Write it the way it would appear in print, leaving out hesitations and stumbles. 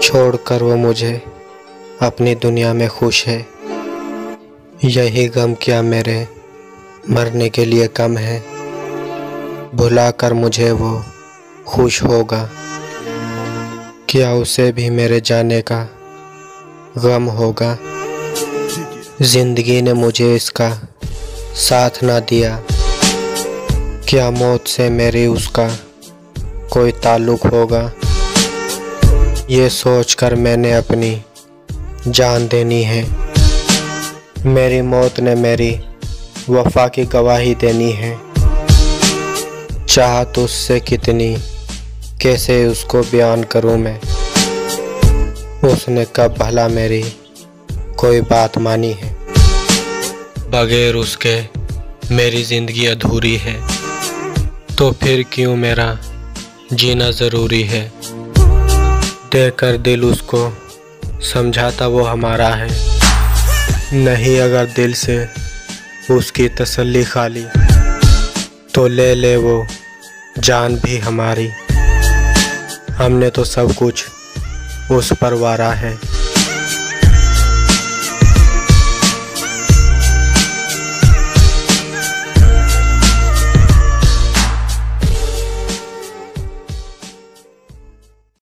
छोड़कर वो मुझे अपनी दुनिया में खुश है। यही गम क्या मेरे मरने के लिए कम है। भुलाकर मुझे वो खुश होगा, क्या उसे भी मेरे जाने का गम होगा। जिंदगी ने मुझे इसका साथ ना दिया, क्या मौत से मेरी उसका कोई ताल्लुक होगा। ये सोचकर मैंने अपनी जान देनी है, मेरी मौत ने मेरी वफा की गवाही देनी है। चाहत उससे कितनी कैसे उसको बयान करूं मैं, उसने कब भला मेरी कोई बात मानी है। बगैर उसके मेरी ज़िंदगी अधूरी है, तो फिर क्यों मेरा जीना ज़रूरी है। देकर दिल उसको समझाता वो हमारा है, नहीं अगर दिल से उसकी तसल्ली खाली, तो ले ले वो जान भी हमारी। हमने तो सब कुछ उस पर वारा है।